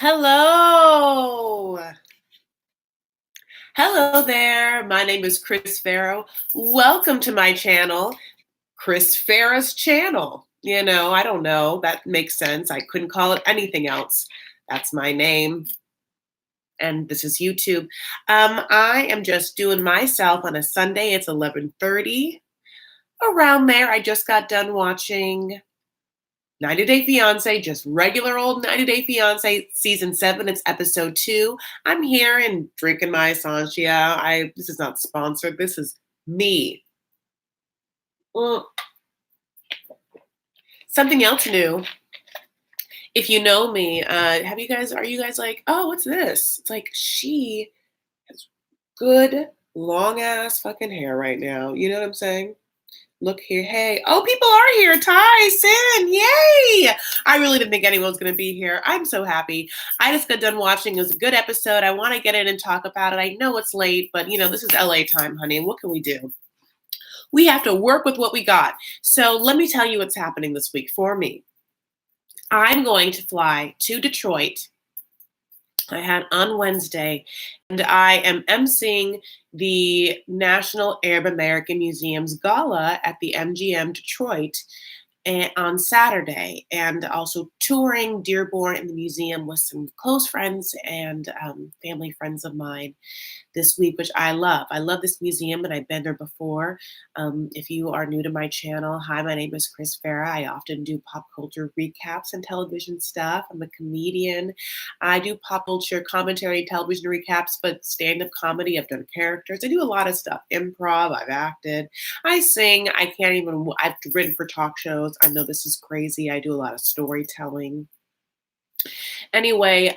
Hello. Hello there. My name is Chris Farrow. Welcome to my channel, Chris Farrow's channel. I don't know. That makes sense. I couldn't call it anything else. That's my name. And this is YouTube. I am just doing myself on a Sunday. It's 11:30. Around there, I just got done watching 90 Day Fiance, just regular old 90 Day Fiance, season 7. It's episode 2. I'm here and drinking my Sanchia. This is not sponsored. This is me. Well, something else new. If you know me, are you guys like, oh, what's this? It's like she has good long ass fucking hair right now. You know what I'm saying? Look here. Hey. Oh, people are here. Ty, Sin. Yay. I really didn't think anyone was going to be here. I'm so happy. I just got done watching. It was a good episode. I want to get in and talk about it. I know it's late, but this is LA time, honey. What can we do? We have to work with what we got. So let me tell you what's happening this week for me. I'm going to fly to Detroit. I had on Wednesday, and I am emceeing the National Arab American Museum's gala at the MGM Detroit on Saturday, and also touring Dearborn in the museum with some close friends and family friends of mine this week, which I love. I love this museum, and I've been there before. If you are new to my channel, hi, my name is Chris Farah. I often do pop culture recaps and television stuff. I'm a comedian. I do pop culture commentary, television recaps, but stand-up comedy. I've done characters. I do a lot of stuff. Improv. I've acted. I sing. I've written for talk shows. I know this is crazy. I do a lot of storytelling. Anyway,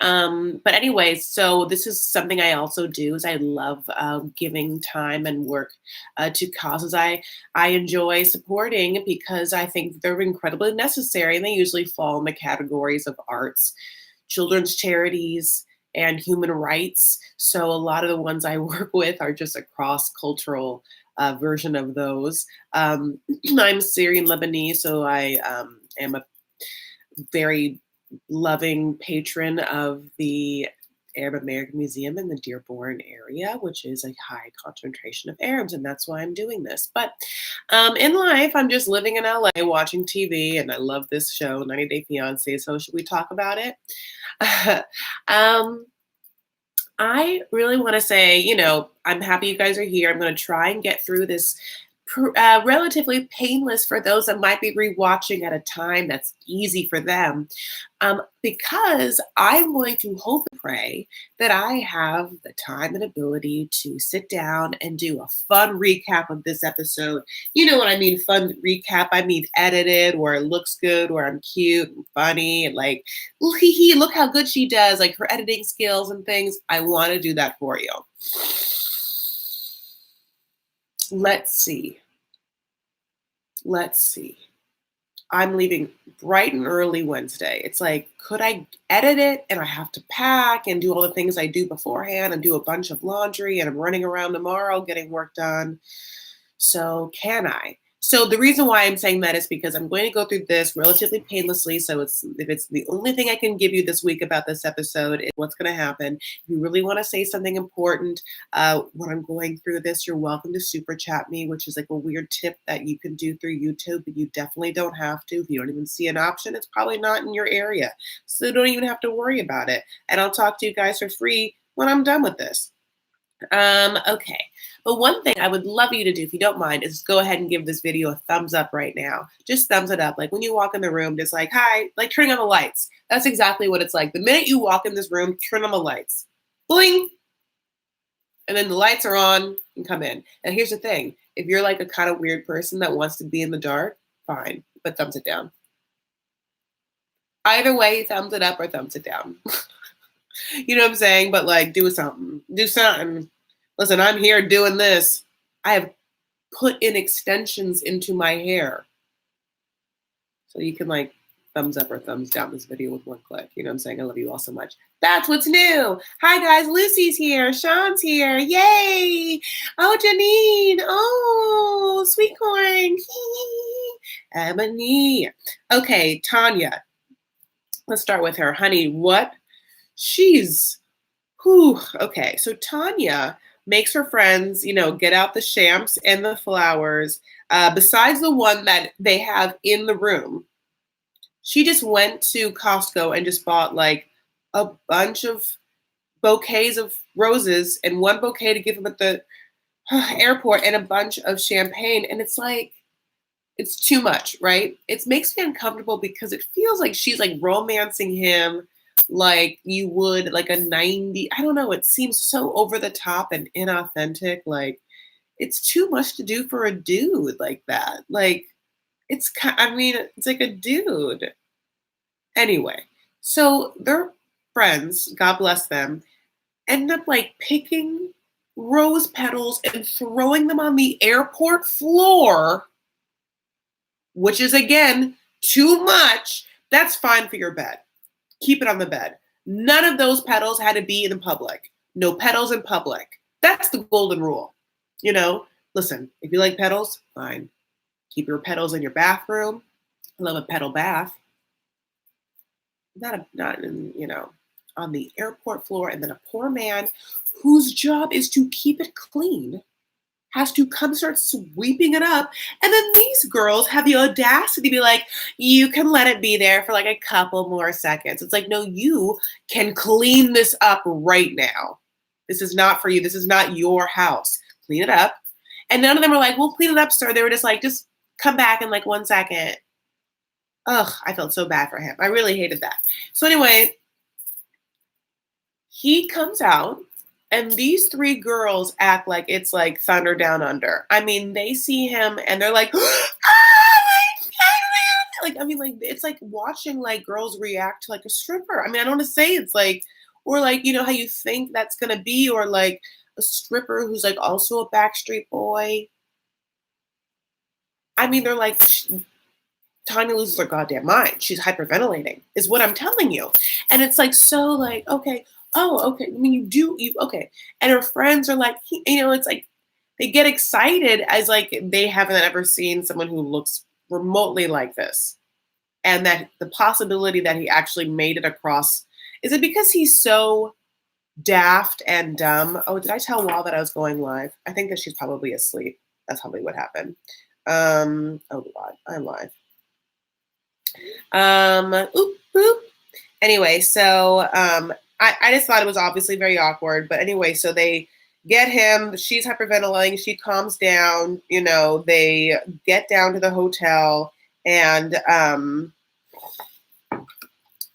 so this is something I also do is I love giving time and work to causes I enjoy supporting because I think they're incredibly necessary, and they usually fall in the categories of arts, children's charities, and human rights. So a lot of the ones I work with are just a cross-cultural version of those. I'm Syrian Lebanese, so I am a very loving patron of the Arab American Museum in the Dearborn area, which is a high concentration of Arabs, and that's why I'm doing this. But in life, I'm just living in LA, watching TV, and I love this show, 90 Day Fiance. So should we talk about it? I really want to say, I'm happy you guys are here. I'm going to try and get through this relatively painless for those that might be rewatching at a time that's easy for them, because I'm going to hope and pray that I have the time and ability to sit down and do a fun recap of this episode. You know what I mean? Fun recap. I mean edited, where it looks good, where I'm cute and funny, and like, look how good she does, like her editing skills and things. I want to do that for you. Let's see. I'm leaving bright and early Wednesday. It's like, could I edit it? And I have to pack and do all the things I do beforehand and do a bunch of laundry, and I'm running around tomorrow getting work done. So can I? So the reason why I'm saying that is because I'm going to go through this relatively painlessly. So if it's the only thing I can give you this week about this episode, is what's going to happen. If you really want to say something important when I'm going through this, you're welcome to super chat me, which is like a weird tip that you can do through YouTube, but you definitely don't have to. If you don't even see an option, it's probably not in your area. So don't even have to worry about it. And I'll talk to you guys for free when I'm done with this. Okay. But one thing I would love you to do, if you don't mind, is go ahead and give this video a thumbs up right now. Just thumbs it up. Like when you walk in the room, just like, hi, like turning on the lights. That's exactly what it's like. The minute you walk in this room, turn on the lights. Bling! And then the lights are on and come in. And here's the thing. If you're like a kind of weird person that wants to be in the dark, fine, but thumbs it down. Either way, thumbs it up or thumbs it down. You know what I'm saying? But like, do something. Do something. Listen, I'm here doing this. I have put in extensions into my hair. So you can like thumbs up or thumbs down this video with one click. You know what I'm saying? I love you all so much. That's what's new. Hi guys, Lucy's here. Sean's here. Yay. Oh, Janine. Oh, sweet corn. Ebony. Okay, Tanya. Let's start with her. Honey, what She's, whew, okay. So Tanya makes her friends, get out the champs and the flowers. Besides the one that they have in the room, she just went to Costco and just bought like a bunch of bouquets of roses and one bouquet to give them at the airport and a bunch of champagne. And it's like, it's too much, right? It makes me uncomfortable because it feels like she's like romancing him like you would like a 90. I don't know. It seems so over the top and inauthentic. Like it's too much to do for a dude like that. Like I mean, it's like a dude. Anyway, so their friends, God bless them, end up like picking rose petals and throwing them on the airport floor, which is again too much. That's fine for your bed. Keep it on the bed. None of those petals had to be in public. No petals in public. That's the golden rule. Listen, if you like petals, fine. Keep your petals in your bathroom. I love a petal bath. Not in, on the airport floor. And then a poor man whose job is to keep it clean has to come start sweeping it up. And then these girls have the audacity to be like, you can let it be there for like a couple more seconds. It's like, no, you can clean this up right now. This is not for you. This is not your house. Clean it up. And none of them were like, we'll clean it up, sir. They were just like, just come back in like 1 second. Ugh, I felt so bad for him. I really hated that. So anyway, he comes out and these 3 girls act like it's like Thunder Down Under. I mean, they see him and they're like, oh my God. Like, I mean, like, it's like watching like girls react to like a stripper. I mean, I don't want to say it's like, or like, how you think that's going to be, or like a stripper who's like also a Backstreet Boy. I mean, they're like, Tanya loses her goddamn mind. She's hyperventilating, is what I'm telling you. And it's like, so like, okay, oh, okay. I mean, okay. And her friends are like, it's like they get excited as like they haven't ever seen someone who looks remotely like this. And that the possibility that he actually made it across, is it because he's so daft and dumb? Oh, did I tell Wall that I was going live? I think that she's probably asleep. That's probably what happened. Oh God, I'm live. Anyway, so I just thought it was obviously very awkward. But anyway, so they get him. She's hyperventilating. She calms down. They get down to the hotel, and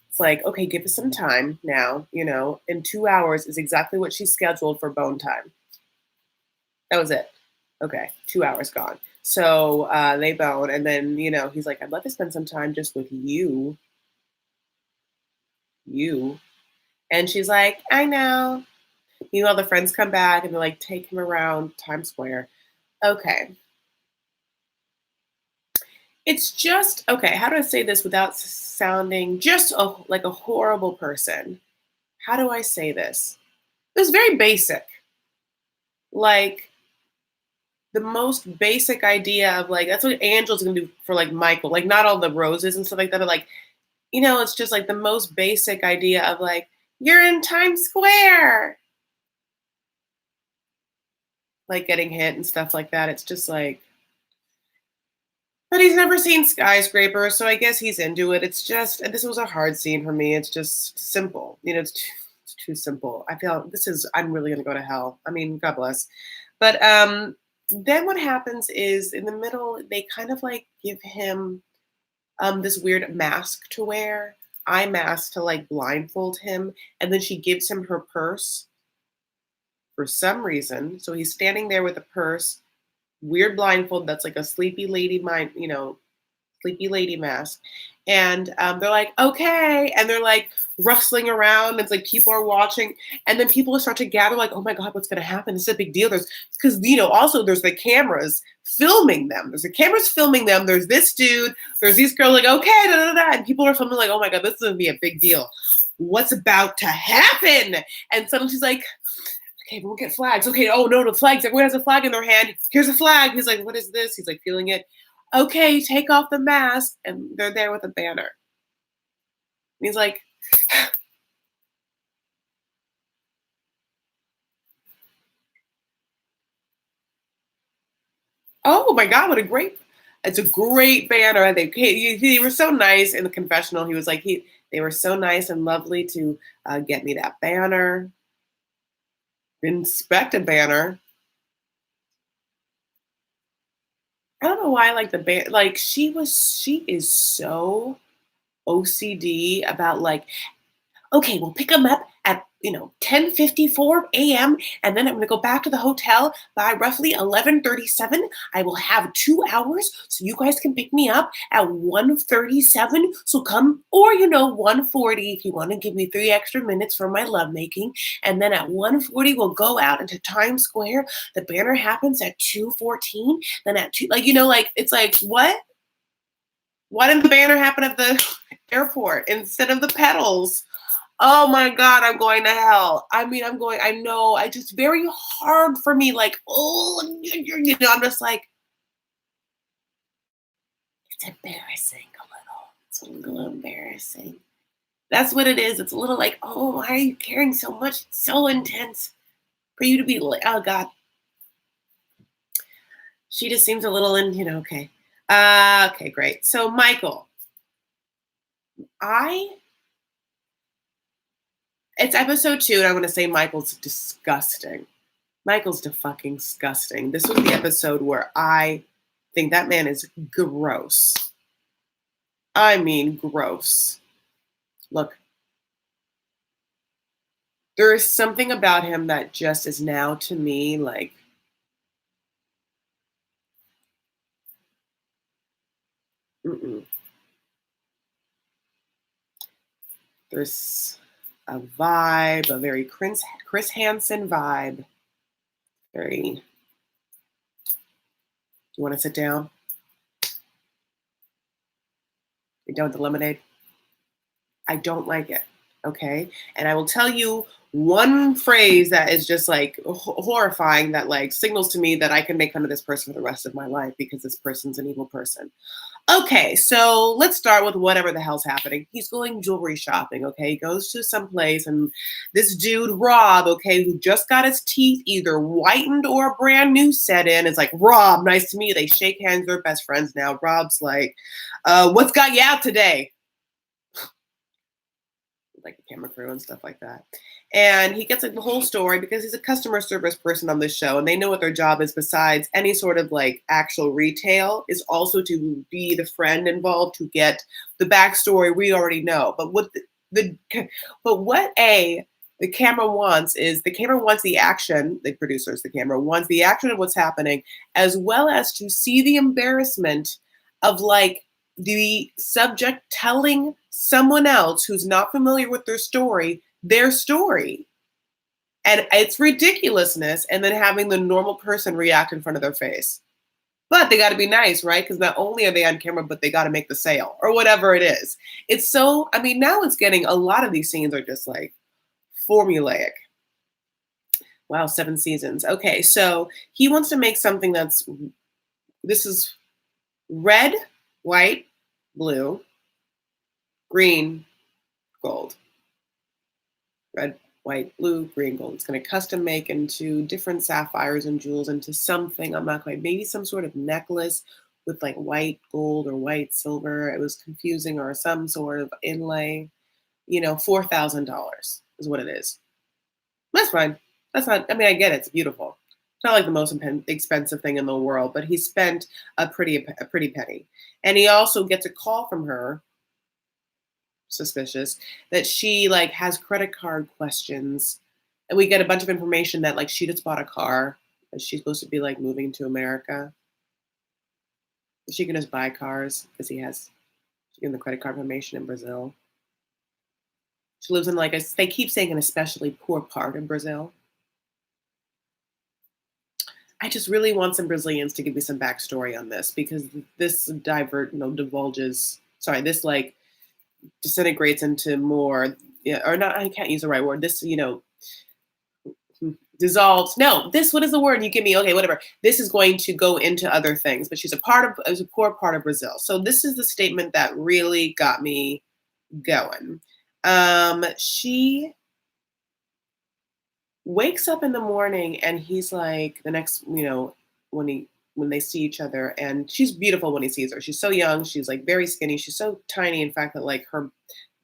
it's like, okay, give us some time now. In 2 hours is exactly what she's scheduled for bone time. That was it. Okay, 2 hours gone. So they bone, and then he's like, I'd love to spend some time just with you. And she's like, I know. The friends come back and they're like, take him around Times Square. Okay. It's just, okay, how do I say this without sounding just like a horrible person? How do I say this? It was very basic. Like, the most basic idea of like, that's what Angel's gonna do for like Michael. Like, not all the roses and stuff like that, but like, it's just like the most basic idea of like, you're in Times Square. Like getting hit and stuff like that. It's just like, but he's never seen Skyscraper, so I guess he's into it. It's just, and this was a hard scene for me. It's just simple. It's too simple. I feel I'm really going to go to hell. I mean, God bless. But then what happens is in the middle, they kind of like give him this weird mask to wear, eye mask to like blindfold him. And then she gives him her purse for some reason. So he's standing there with a purse, weird blindfold that's like a sleepy lady sleepy lady mask. And they're like, okay. And they're like rustling around. It's like people are watching. And then people start to gather like, oh my God, what's going to happen? This is a big deal. Because, also there's the cameras filming them. There's the cameras filming them. There's this dude. There's these girls like, okay, da, da, da. And people are filming like, oh my God, this is going to be a big deal. What's about to happen? And suddenly she's like, okay, we'll get flags. Okay, oh no, the flags. Everyone has a flag in their hand. Here's a flag. He's like, what is this? He's like feeling it. Okay, take off the mask. And they're there with a banner. And he's like, Oh my God, it's a great banner. They were so nice in the confessional. He was like, they were so nice and lovely to get me that banner, inspect a banner. I don't know why I like the banner. Like she is so OCD about like, okay, we'll pick them up at 10:54 a.m. and then I'm going to go back to the hotel by roughly 11:37. I will have 2 hours so you guys can pick me up at 1:37. So come, or 1:40 if you want to give me 3 extra minutes for my lovemaking. And then at 1:40 we'll go out into Times Square. The banner happens at 2:14. Then at two, like it's like what? Why didn't the banner happen at the airport instead of the pedals? Oh my God, I'm going to hell. I mean, I know, I just very hard for me. Like, oh, I'm just like, it's embarrassing a little. It's a little embarrassing. That's what it is. It's a little like, oh, why are you caring so much? It's so intense for you to be like, oh God. She just seems a little okay. Okay, great. So Michael, I it's episode 2, and I'm gonna say Michael's disgusting. Michael's fucking disgusting. This was the episode where I think that man is gross. I mean, gross. Look, there is something about him that just is now to me like, mm-mm. There's a vibe, a very Chris Hansen vibe. Very. You want to sit down? You done with the lemonade? I don't like it. Okay. And I will tell you one phrase that is just like horrifying that like signals to me that I can make fun of this person for the rest of my life because this person's an evil person. Okay, so let's start with whatever the hell's happening. He's going jewelry shopping, okay? He goes to some place and this dude, Rob, okay, who just got his teeth either whitened or a brand new set in, is like, Rob, nice to meet you. They shake hands, they're best friends now. Rob's like, what's got you out today? Like the camera crew and stuff like that. And he gets like the whole story because he's a customer service person on this show and they know what their job is besides any sort of like actual retail is also to be the friend involved to get the backstory we already know. But what the camera wants is the camera wants the action, the producers, the camera wants the action of what's happening, as well as to see the embarrassment of like the subject telling someone else who's not familiar with their story. And it's ridiculousness. And then having the normal person react in front of their face. But they got to be nice, right? Because not only are they on camera, but they got to make the sale or whatever it is. It's so, I mean, now it's getting a lot of these scenes are just like formulaic. Wow, 7 seasons. Okay, so he wants to make something this is red, white, blue, green, gold. Red, white, blue, green, gold. It's going to custom make into different sapphires and jewels into something. I'm not quite, maybe some sort of necklace with like white gold or white silver. It was confusing, or some sort of inlay. $4,000 is what it is. That's fine. That's not, I mean, I get it. It's beautiful. It's not like the most expensive thing in the world, but he spent a pretty penny. And he also gets a call from her, suspicious, that she like has credit card questions. And we get a bunch of information that like she just bought a car, that she's supposed to be like moving to America. She can just buy cars because she in the credit card information in Brazil. She lives in like they keep saying an especially poor part of Brazil. I just really want some Brazilians to give me some backstory on this because this divulges. Sorry, this like disintegrates into more, yeah, or not. I can't use the right word. This, dissolves. No, this. What is the word you give me? Okay, whatever. This is going to go into other things. But she's a poor part of Brazil. So this is the statement that really got me going. She wakes up in the morning and he's like, the next, when when they see each other, and she's beautiful when he sees her. She's so young. She's like very skinny. She's so tiny. In fact, that like her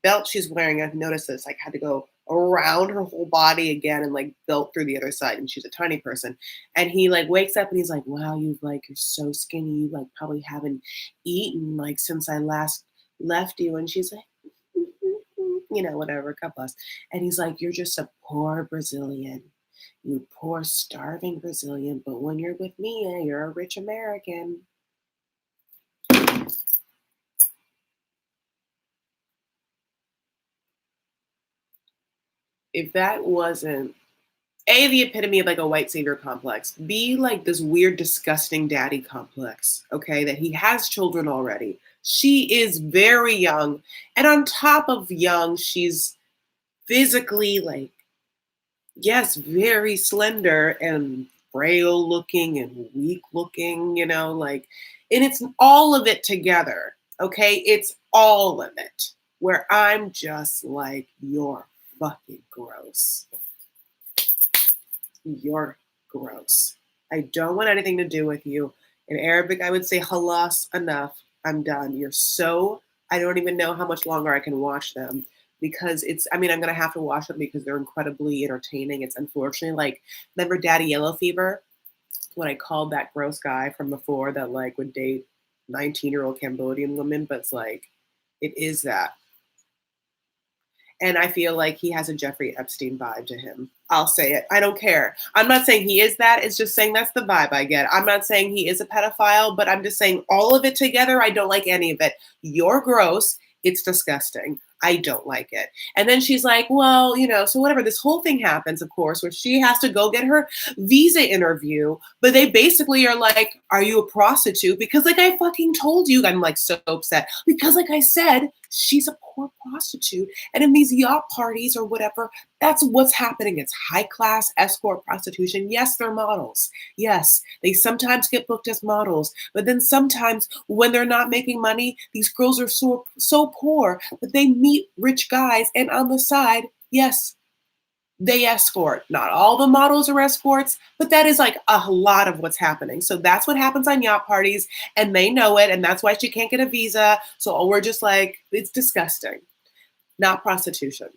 belt she's wearing, I've noticed this, like had to go around her whole body again and like belt through the other side. And she's a tiny person. And he like wakes up and he's like, wow, you're so skinny. You like probably haven't eaten like since I last left you. And she's like, whatever, God bless. And he's like, you're just a poor Brazilian. You poor starving Brazilian. But when you're with me, you're a rich American. If that wasn't A, the epitome of like a white savior complex, B, like this weird, disgusting daddy complex, okay, that he has children already. She is very young. And on top of young, she's physically like, yes, very slender and frail looking and weak looking, and it's all of it together, okay? It's all of it where I'm just like, you're fucking gross. You're gross. I don't want anything to do with you. In Arabic, I would say, halas, enough. I'm done. I don't even know how much longer I can watch them because I'm going to have to watch them because they're incredibly entertaining. It's unfortunately like, remember Daddy Yellow Fever? When I called that gross guy from before that like would date 19-year-old Cambodian women, but it's like, it is that. And I feel like he has a Jeffrey Epstein vibe to him. I'll say it. I don't care. I'm not saying he is that. It's just saying that's the vibe I get. I'm not saying he is a pedophile, but I'm just saying all of it together, I don't like any of it. You're gross. It's disgusting. I don't like it. And then she's like, well, so whatever. This whole thing happens, of course, where she has to go get her visa interview. But they basically are like, are you a prostitute? Because like I fucking told you, I'm like so upset. Because like I said, she's a poor prostitute. And in these yacht parties or whatever, that's what's happening. It's high class escort prostitution. Yes, they're models. Yes, they sometimes get booked as models. But then sometimes when they're not making money, these girls are so poor that they meet rich guys. And on the side, yes, they escort. Not all the models are escorts, but that is like a lot of what's happening. So that's what happens on yacht parties, and they know it, and that's why she can't get a visa. So we're just like, it's disgusting. Not prostitution.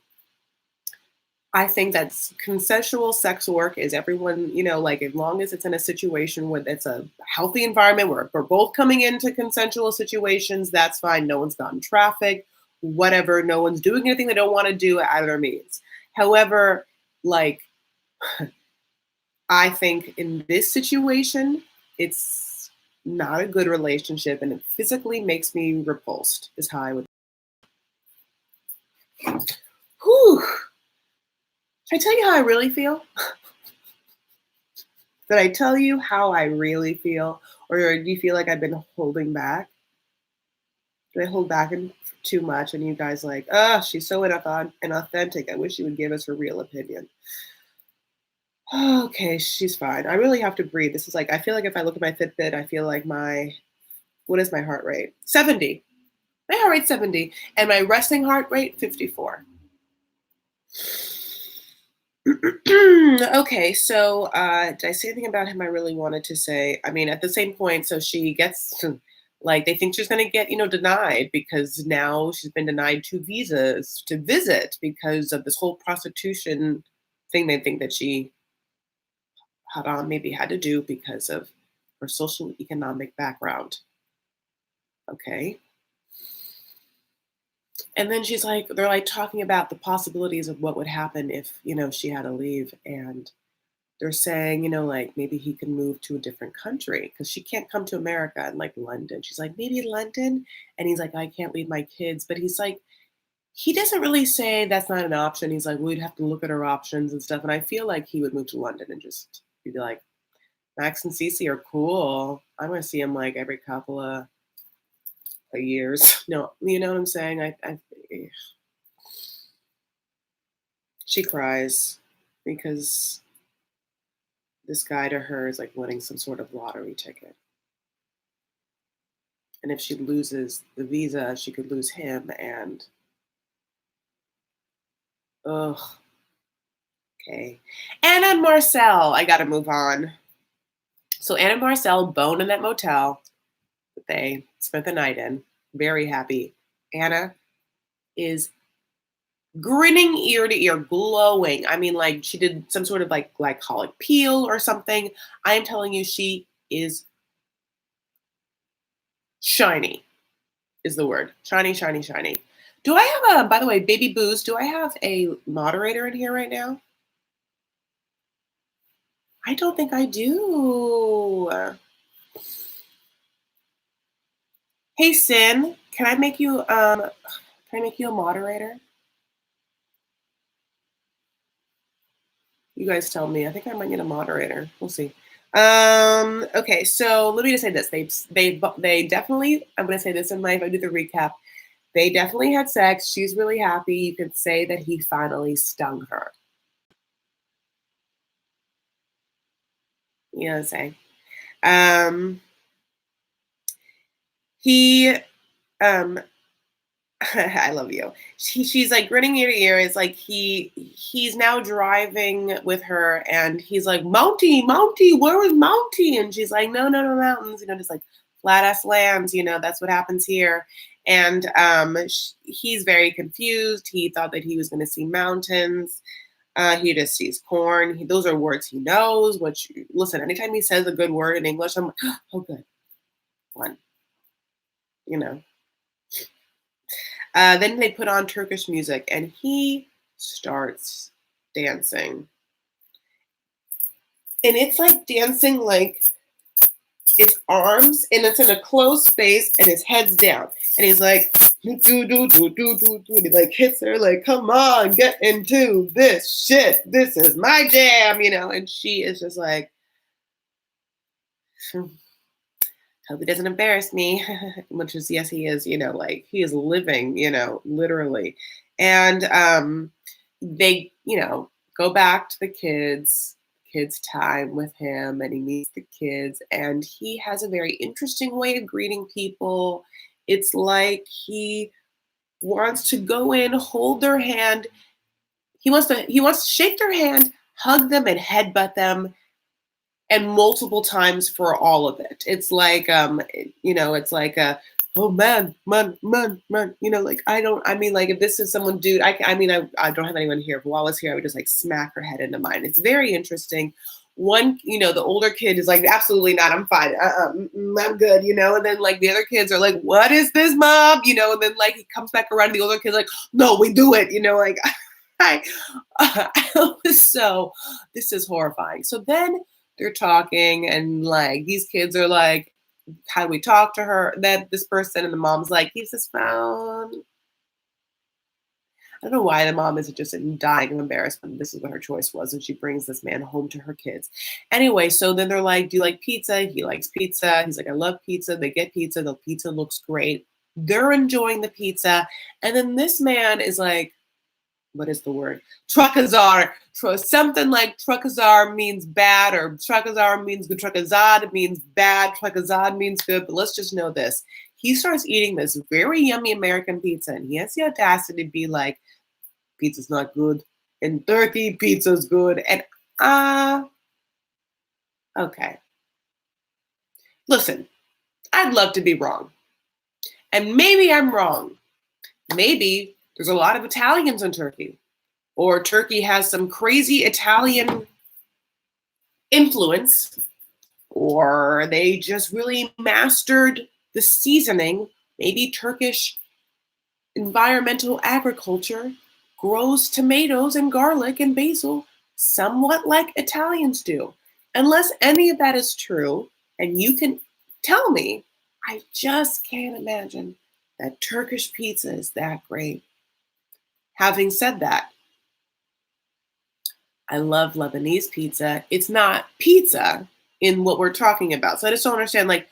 I think that consensual sex work is everyone, like as long as it's in a situation where it's a healthy environment where we're both coming into consensual situations, that's fine. No one's gotten trafficked, whatever. No one's doing anything they don't want to do out of their means. However, like, I think in this situation, it's not a good relationship and it physically makes me repulsed, is how I would. Whew. Should I tell you how I really feel? Did I tell you how I really feel? Or do you feel like I've been holding back? Do I hold back too much? And you guys like, she's so inauthentic. I wish she would give us her real opinion. Okay, she's fine. I really have to breathe. This is like, I feel like if I look at my Fitbit, I feel like what is my heart rate? 70. My heart rate's 70. And my resting heart rate, 54. Okay, so did I say anything about him I really wanted to say? I mean, at the same point, so she gets like they think she's going to get denied because now she's been denied 2 visas to visit because of this whole prostitution thing. They think that she maybe had to do because of her social economic background. Okay. And then they're like talking about the possibilities of what would happen if she had to leave, and they're saying, like maybe he can move to a different country because she can't come to America and like London. She's like, maybe London. And he's like, I can't leave my kids. But he's like, he doesn't really say that's not an option. He's like, we'd have to look at our options and stuff. And I feel like he would move to London and just be like, Max and Cece are cool. I'm going to see him like every couple of years. No, you know what I'm saying? She cries because this guy to her is like winning some sort of lottery ticket. And if she loses the visa, she could lose him. And, ugh, okay. And on Mursel, I got to move on. So Anna and Marcel bone in that motel that they spent the night in. Very happy. Anna is grinning ear to ear, glowing. I mean, like she did some sort of like glycolic peel or something. I am telling you, she is shiny, is the word. Shiny, shiny, shiny. Do I have a, by the way, Baby Booze, do I have a moderator in here right now? I don't think I do. Hey Sin, can I make you a moderator? You guys tell me. I think I might need a moderator. We'll see. Okay, so let me just say this. They definitely, I'm gonna say this in life, I do the recap. They definitely had sex. She's really happy. You could say that he finally stung her. You know what I'm saying? Um he I love you. She's like grinning ear to ear. It's like he's now driving with her, and he's like, Mountie, Mountie, where is Mountie? And she's like, no, no, no mountains. You know, just like flat ass lands. You know, that's what happens here. And he's very confused. He thought that he was going to see mountains. He just sees corn. Those are words he knows. Which listen, anytime he says a good word in English, I'm like, oh, good one. You know. Then they put on Turkish music, and he starts dancing. And it's like dancing like his arms, and it's in a closed space, and his head's down. And he's like, do, do, do, do, do, do. And he like hits her, like, come on, get into this shit. This is my jam, you know? And she is just like, hope he doesn't embarrass me, which is, yes, he is, you know, like he is living, you know, literally. And they, you know, go back to the kids time with him, and he meets the kids, and he has a very interesting way of greeting people. It's like he wants to go in, hold their hand. He wants to shake their hand, hug them, and headbutt them, and multiple times for all of it. It's like, you know, it's like oh man, you know, like I mean, like if this is someone, dude, I mean, I don't have anyone here, but while I was here, I would just like smack her head into mine. It's very interesting. One, you know, the older kid is like, absolutely not, I'm fine, I'm good, you know, and then like the other kids are like, what is this, mom, you know, and then like he comes back around, the older kid's like, no, we do it, you know, like I was so, this is horrifying. So then they're talking, and like these kids are like, how do we talk to her, that this person, and the mom's like, he's his phone. I don't know why the mom isn't just dying of embarrassment. This is what her choice was, and she brings this man home to her kids. Anyway, so then they're like, do you like pizza? He likes pizza. He's like, I love pizza. They get pizza. The pizza looks great. They're enjoying the pizza. And then this man is like, what is the word? Truckazar. Something like Truckazar means bad, or Truckazar means good. Truckazad means bad. Truckazad means good. But let's just know this. He starts eating this very yummy American pizza, and he has the audacity to be like, pizza's not good. In Turkey, pizza's good. And okay. Listen, I'd love to be wrong. And maybe I'm wrong. Maybe there's a lot of Italians in Turkey, or Turkey has some crazy Italian influence, or they just really mastered the seasoning. Maybe Turkish environmental agriculture grows tomatoes and garlic and basil somewhat like Italians do. Unless any of that is true, and you can tell me, I just can't imagine that Turkish pizza is that great. Having said that, I love Lebanese pizza. It's not pizza in what we're talking about. So I just don't understand, like,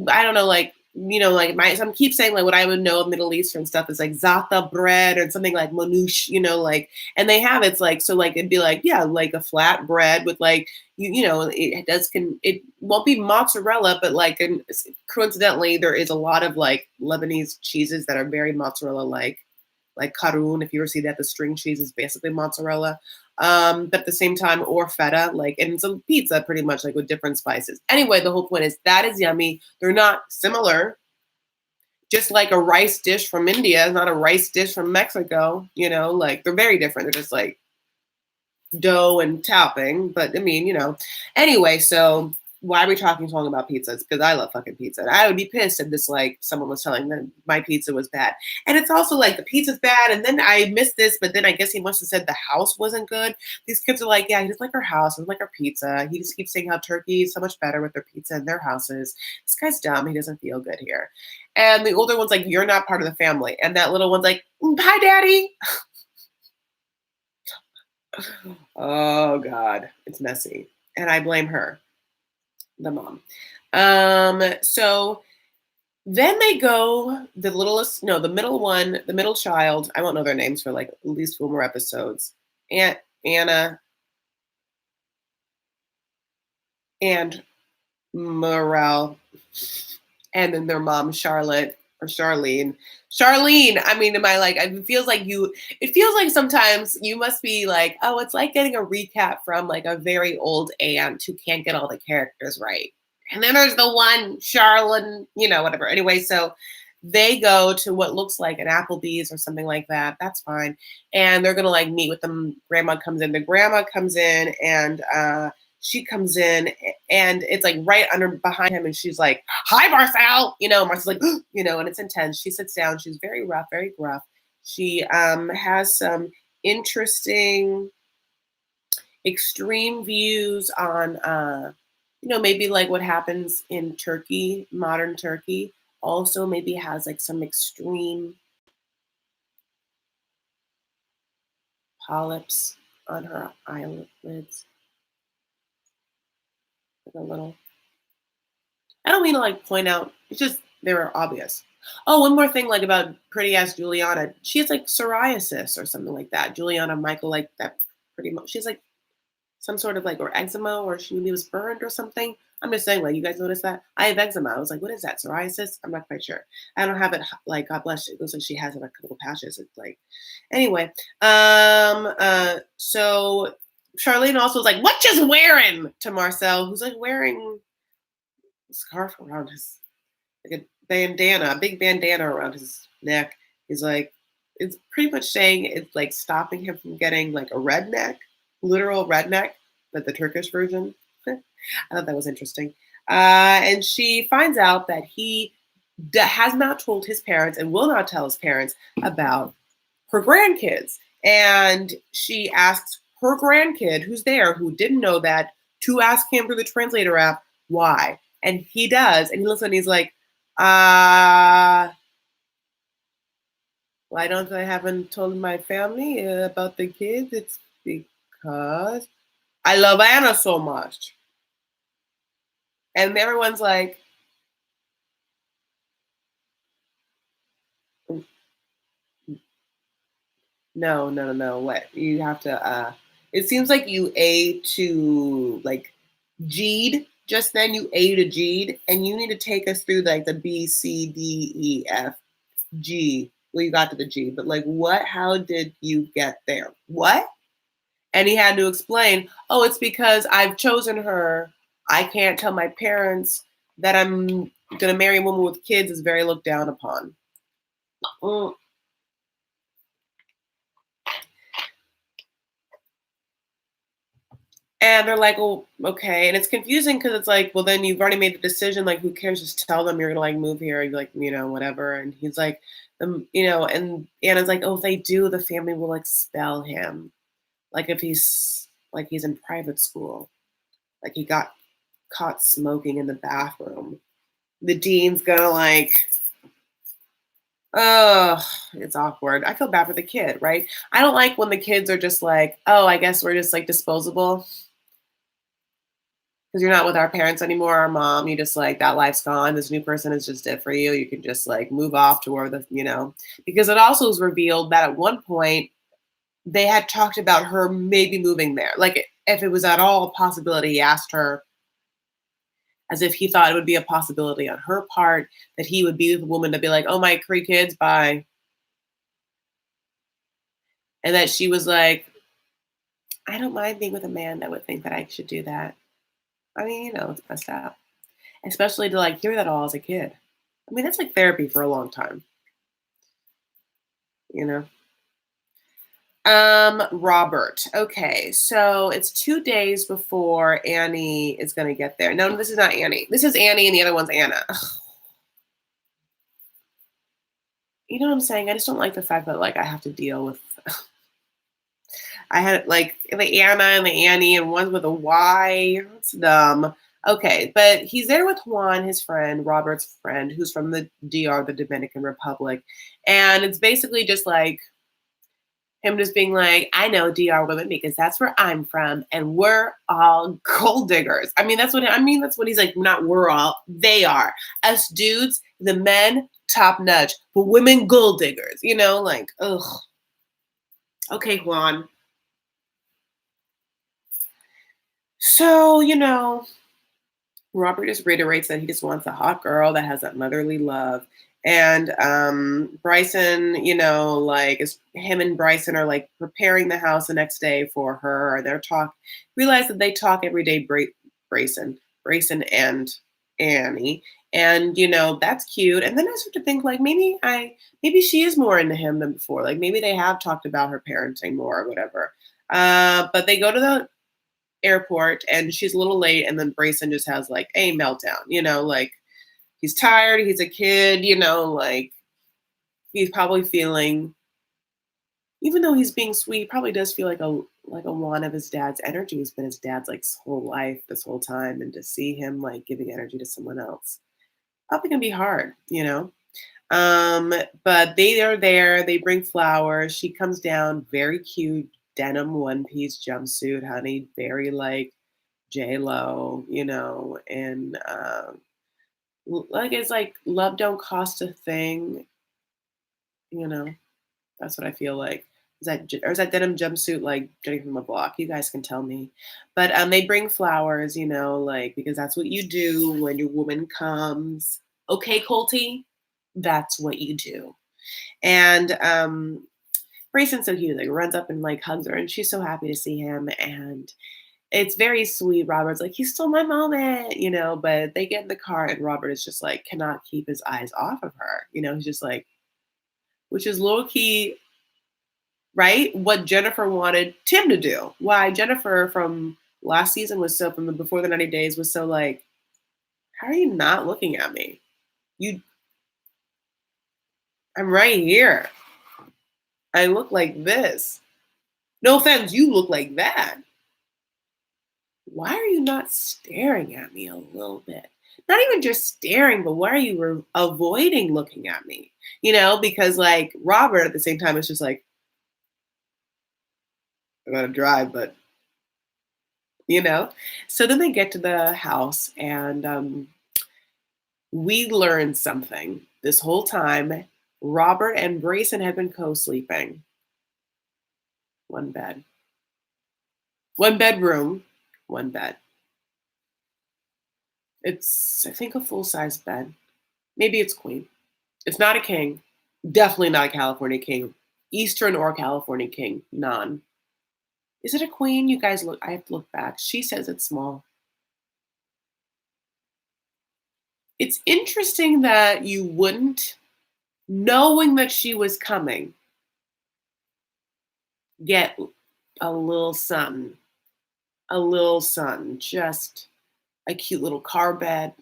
I don't know, like, you know, like some keep saying like what I would know of Middle Eastern stuff is like za'atar bread or something like manouche, you know, like, and they have, it's like, so like, it'd be like, yeah, like a flat bread with like, you know, it won't be mozzarella, but like, and coincidentally, there is a lot of like Lebanese cheeses that are very mozzarella like Karun. If you ever see that, the string cheese is basically mozzarella. but at the same time, or feta, like, and it's a pizza pretty much like with different spices. Anyway, the whole point is that is yummy. They're not similar, just like a rice dish from India is not a rice dish from Mexico, like they're very different. They're just like dough and topping, but I mean, Anyway, so why are we talking so long about pizzas? Because I love fucking pizza. And I would be pissed if this like someone was telling them my pizza was bad. And it's also like the pizza's bad, and then I missed this, but then I guess he must have said the house wasn't good. These kids are like, yeah, he doesn't like our house, he doesn't like our pizza. He just keeps saying how Turkey is so much better with their pizza in their houses. This guy's dumb. He doesn't feel good here. And the older one's like, you're not part of the family. And that little one's like, hi, daddy. Oh God, it's messy. And I blame her, the mom. So then they go, the littlest, no, the middle one, the middle child, I won't know their names for like at least 4 more episodes. Anna and Morel, and then their mom, Charlotte or Charlene. I mean, am I like, it feels like sometimes you must be like, oh, it's like getting a recap from like a very old aunt who can't get all the characters right. And then there's the one, Charlene, whatever. Anyway, so they go to what looks like an Applebee's or something like that. That's fine. And they're going to like meet with them. Grandma comes in. The grandma comes in and, she comes in and it's like right behind him. And she's like, hi, Marcel. Marcel's like, and it's intense. She sits down. She's very rough, very gruff. She has some interesting, extreme views on, maybe like what happens in Turkey, modern Turkey. Also maybe has like some extreme polyps on her eyelids. A little. I don't mean to like point out. It's just they were obvious. Oh, one more thing, like about pretty ass Juliana. She has like psoriasis or something like that. Juliana Michael, like that, pretty much. She's like some sort of like or eczema, or she maybe was burned or something. I'm just saying, like, you guys notice that I have eczema. I was like, what is that? Psoriasis? I'm not quite sure. I don't have it. Like, God bless you. It looks like she has it a couple patches. It's like, anyway. So Charlene also was like, what you wearing, to Marcel, who's like wearing a scarf around his, like a bandana, a big bandana around his neck. He's like, it's pretty much saying it's like stopping him from getting like a redneck, literal redneck, but the Turkish version. I thought that was interesting. And she finds out that he has not told his parents and will not tell his parents about her grandkids. And she asks her grandkid, who's there, who didn't know that, to ask him through the translator app why. And he does. And he looks and he's like, why don't I haven't told my family about the kids? It's because I love Anna so much. And everyone's like, no. What? You have to, it seems like you A to like G'd just then. You A to G'd, and you need to take us through like the B, C, D, E, F, G. Well, you got to the G, but like what? How did you get there? What? And he had to explain, oh, it's because I've chosen her. I can't tell my parents that I'm going to marry a woman with kids is very looked down upon. Mm. And they're like, well, okay. And it's confusing because it's like, well, then you've already made the decision. Like, who cares? Just tell them you're going to like move here. You're like, whatever. And he's like, and Anna's like, oh, if they do, the family will expel him. Like if he's in private school, like he got caught smoking in the bathroom. The dean's gonna like, oh, it's awkward. I feel bad for the kid, right? I don't like when the kids are just like, oh, I guess we're just like disposable. Because you're not with our parents anymore, our mom, you just like, that life's gone. This new person is just it for you. You can just like move off to where because it also was revealed that at one point they had talked about her maybe moving there. Like if it was at all a possibility, he asked her as if he thought it would be a possibility on her part that he would be the woman to be like, oh, my 3 kids, bye. And that she was like, I don't mind being with a man that would think that I should do that. I mean, it's messed up. Especially to like hear that all as a kid. I mean, that's like therapy for a long time, you know? Robert. Okay, so it's 2 days before Annie is gonna get there. No, this is not Annie. This is Annie and the other one's Anna. You know what I'm saying? I just don't like the fact that like I have to deal with I had like the Anna and the Annie and one's with a Y. It's dumb. Okay, but he's there with Juan, his friend, Robert's friend, who's from the DR, the Dominican Republic. And it's basically just like him just being like, I know DR women because that's where I'm from, and we're all gold diggers. That's what he's like, not we're all, they are. Us dudes, the men, top notch, but women gold diggers, like, ugh. Okay, Juan. So, Robert just reiterates that he just wants a hot girl that has that motherly love. And Bryson, like is him and Bryson are like preparing the house the next day for her. Or they're realize that they talk every day, Bryson and Annie. And that's cute. And then I start to think like maybe she is more into him than before. Like maybe they have talked about her parenting more or whatever. But they go to the airport and she's a little late and then Brayson just has like a meltdown, like he's tired, he's a kid, like he's probably feeling, even though he's being sweet, he probably does feel like a want of his dad's energy. He's been his dad's like whole life this whole time, and to see him like giving energy to someone else probably gonna be hard, um but they are there, they bring flowers, she comes down, very cute denim one piece jumpsuit, honey, very like J Lo, and like it's like love don't cost a thing, you know. That's what I feel like. Is that denim jumpsuit like Jenny from the Block? You guys can tell me. But they bring flowers, like because that's what you do when your woman comes. Okay, Colty, that's what you do. And Brayson's so cute, like runs up and like hugs her, and she's so happy to see him. And it's very sweet. Robert's like, he stole my moment, but they get in the car and Robert is just like, cannot keep his eyes off of her. He's just like, which is low key, right? What Jennifer wanted Tim to do. Why Jennifer from last season was so, from the before the 90 days was so like, how are you not looking at me? I'm right here. I look like this. No offense, you look like that. Why are you not staring at me a little bit? Not even just staring, but why are you avoiding looking at me? Because like Robert at the same time is just like, I gotta drive, but So then they get to the house and we learn something. This whole time, Robert and Brayson had been co-sleeping. One bed. One bedroom, one bed. It's, I think, a full-size bed. Maybe it's queen. It's not a king. Definitely not a California king. Eastern or California king. None. Is it a queen? You guys look, I have to look back. She says it's small. It's interesting that you wouldn't, knowing that she was coming, get a little something. A little something. Just a cute little car bed.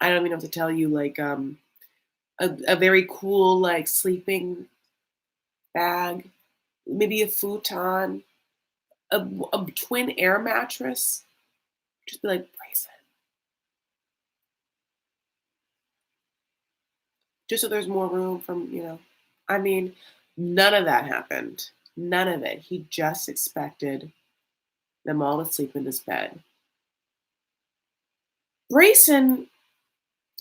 I don't even have to tell you, like a very cool like sleeping bag, maybe a futon, a twin air mattress. Just be like, brace it. Just so there's more room from, I mean, none of that happened. None of it. He just expected them all to sleep in this bed. Brayson,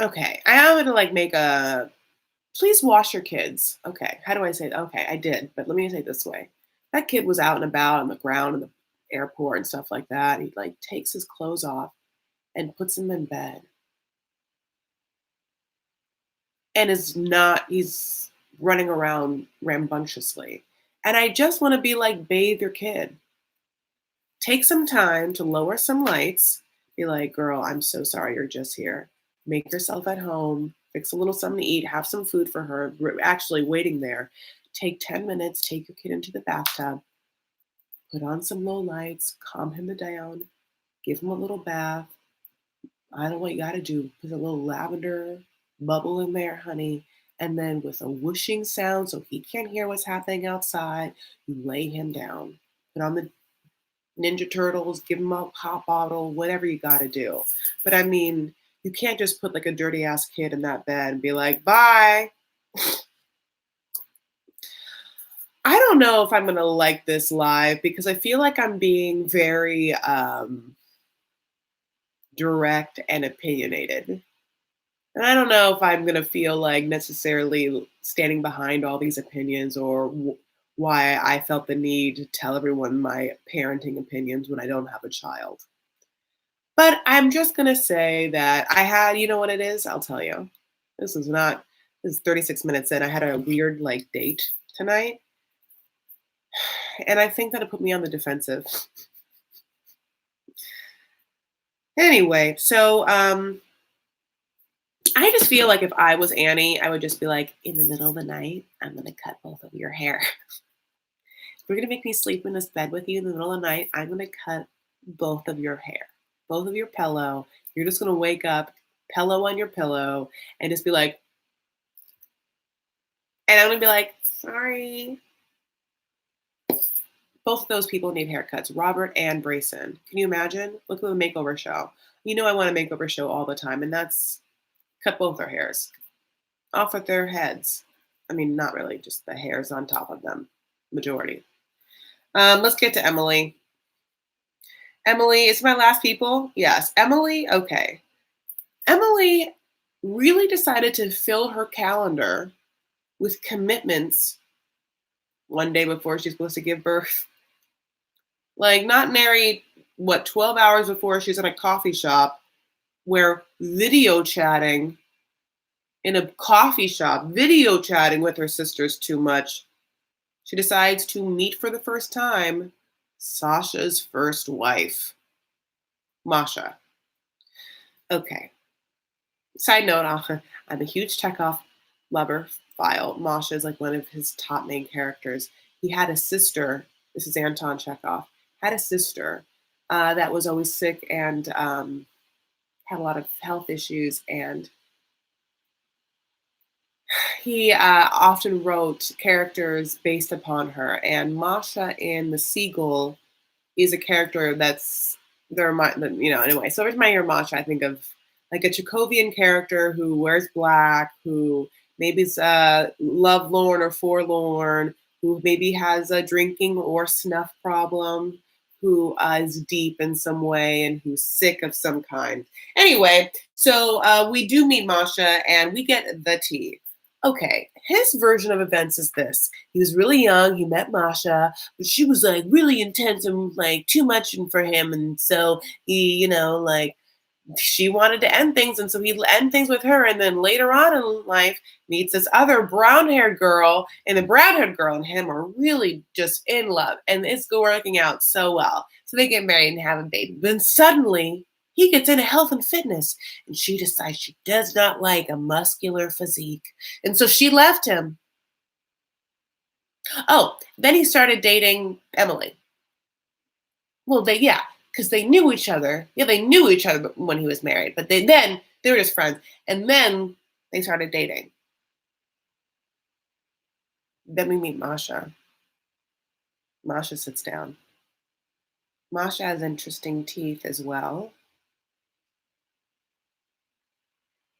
okay, I am gonna like make a, please wash your kids. Okay, how do I say that? Okay, I did, but let me say it this way. That kid was out and about on the ground in the airport and stuff like that. He like takes his clothes off and puts them in bed. And he's running around rambunctiously. And I just want to be like, bathe your kid. Take some time to lower some lights. Be like, girl, I'm so sorry you're just here. Make yourself at home, fix a little something to eat, have some food for her. We're actually waiting there. Take 10 minutes, take your kid into the bathtub, put on some low lights, calm him down, give him a little bath. I don't know what you got to do. Put a little lavender bubble in there, honey. And then with a whooshing sound so he can't hear what's happening outside, you lay him down. Put on the Ninja Turtles, give him a hot bottle, whatever you got to do. But I mean, you can't just put like a dirty ass kid in that bed and be like, bye. I don't know if I'm going to like this live because I feel like I'm being very direct and opinionated. And I don't know if I'm going to feel like necessarily standing behind all these opinions or why I felt the need to tell everyone my parenting opinions when I don't have a child. But I'm just going to say that I had, you know what it is? I'll tell you. This is not, this is 36 minutes in. I had a weird like date tonight. And I think that it put me on the defensive. Anyway, so I just feel like if I was Annie, I would just be like, in the middle of the night, I'm going to cut both of your hair. If you're going to make me sleep in this bed with you in the middle of the night, I'm going to cut both of your hair, both of your pillow. You're just going to wake up, pillow on your pillow, and just be like, and I'm going to be like, sorry. Both of those people need haircuts, Robert and Brayson. Can you imagine? Look at the makeover show. You know I want a makeover show all the time, and that's cut both their hairs off with their heads. I mean, not really, just the hairs on top of them, majority. Let's get to Emily. Emily is my last people. Yes, Emily. Okay. Emily really decided to fill her calendar with commitments one day before she's supposed to give birth. Like, not married, 12 hours before she's in a coffee shop where video chatting in a coffee shop, video chatting with her sisters too much. She decides to meet for the first time Sasha's first wife, Masha. Okay. Side note, I'm a huge Chekhov lover. File. Masha is like one of his top main characters. He had a sister. This is Anton Chekhov. Had a sister that was always sick and had a lot of health issues, and he often wrote characters based upon her. And Masha in The Seagull is a character that's anyway. So every time I hear Masha, I think of like a Chekhovian character who wears black, who maybe is lovelorn or forlorn, who maybe has a drinking or snuff problem, who is deep in some way and who's sick of some kind. Anyway, so we do meet Masha and we get the tea. Okay, his version of events is this. He was really young, he met Masha, but she was like really intense and like too much for him. And so he, like she wanted to end things. And so he'd end things with her. And then later on in life, meets this other brown haired girl. And the brown haired girl and him are really just in love. And it's working out so well. So they get married and have a baby. Then suddenly, he gets into health and fitness, and she decides she does not like a muscular physique. And so she left him. Oh, then he started dating Emily. Well, because they knew each other. Yeah, they knew each other when he was married, but they were just friends. And then they started dating. Then we meet Masha. Masha sits down. Masha has interesting teeth as well.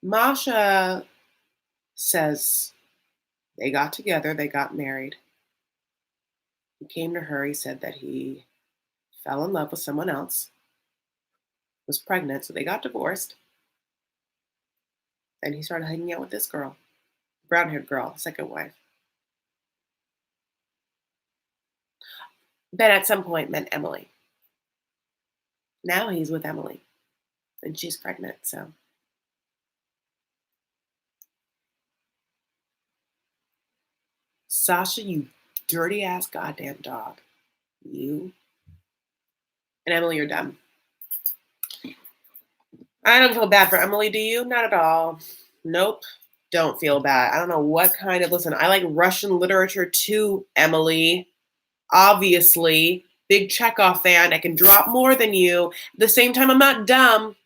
Masha says they got together, they got married. He came to her, he said that he fell in love with someone else, was pregnant, so they got divorced. And he started hanging out with this girl, brown haired girl, second wife. Then at some point met Emily. Now he's with Emily, and she's pregnant, so. Sasha, you dirty ass goddamn dog. You And Emily, you're dumb. I don't feel bad for Emily, do you? Not at all. Nope. Don't feel bad. I don't know what kind of listen, I like Russian literature too, Emily. Obviously. Big Chekhov fan. I can drop more than you. At the same time, I'm not dumb.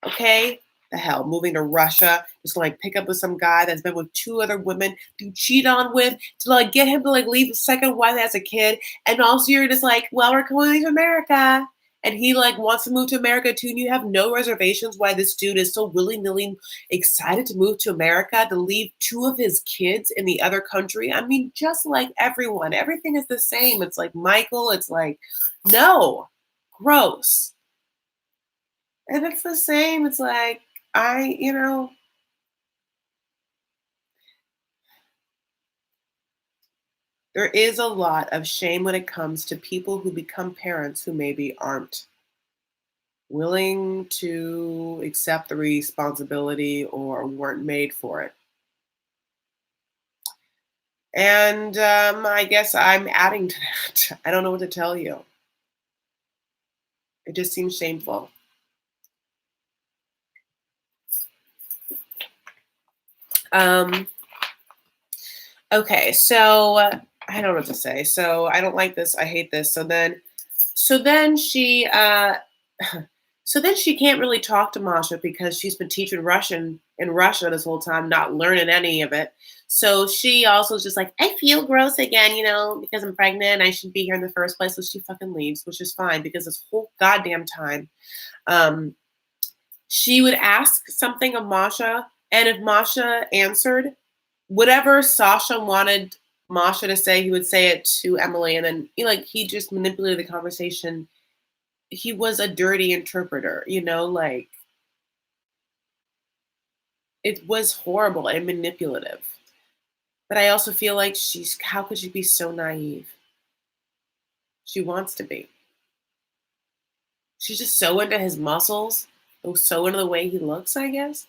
Okay? The hell, moving to Russia, just to like pick up with some guy that's been with two other women to cheat on with, to like get him to like leave his second wife as a kid, and also you're just like, well, we're going to America, and he like wants to move to America too, and you have no reservations why this dude is so willy nilly excited to move to America to leave two of his kids in the other country. I mean, just like everyone, everything is the same. It's like Michael. It's like, no, gross. And it's the same. It's like, I there is a lot of shame when it comes to people who become parents who maybe aren't willing to accept the responsibility or weren't made for it. And I guess I'm adding to that. I don't know what to tell you. It just seems shameful. Um, okay, so I don't know what to say. So I don't like this. I hate this. So then she so then she can't really talk to Masha because she's been teaching Russian in Russia this whole time, not learning any of it. So she also is just like, I feel gross again, because I'm pregnant. I should be here in the first place. So she fucking leaves, which is fine because this whole goddamn time, um, she would ask something of Masha, and if Masha answered, whatever Sasha wanted Masha to say, he would say it to Emily, and then he just manipulated the conversation. He was a dirty interpreter, like it was horrible and manipulative. But I also feel like how could she be so naive? She wants to be. She's just so into his muscles, so into the way he looks, I guess.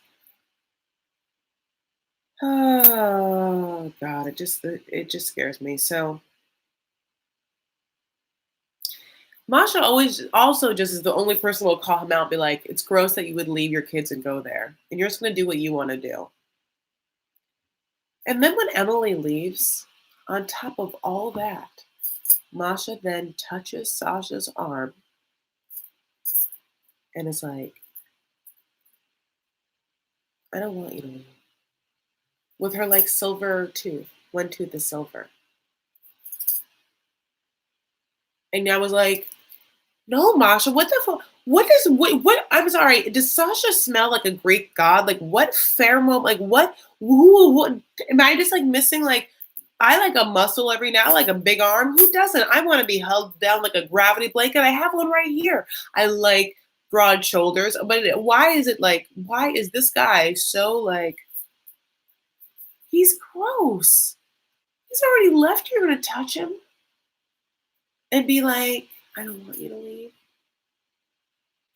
Oh God, it just scares me. So Masha always also just is the only person who will call him out and be like, it's gross that you would leave your kids and go there. And you're just gonna do what you want to do. And then when Emily leaves, on top of all that, Masha then touches Sasha's arm and is like, I don't want you to leave. With her like silver tooth. One tooth is silver. And I was like, no, Masha, what the fuck? What? I'm sorry. Does Sasha smell like a Greek god? Like what pheromone? Like what? Am I just like missing like? I like a muscle every now, like a big arm. Who doesn't? I want to be held down like a gravity blanket. I have one right here. I like broad shoulders. But why is it like? Why is this guy so like? He's gross. He's already left. You're gonna touch him and be like, I don't want you to leave.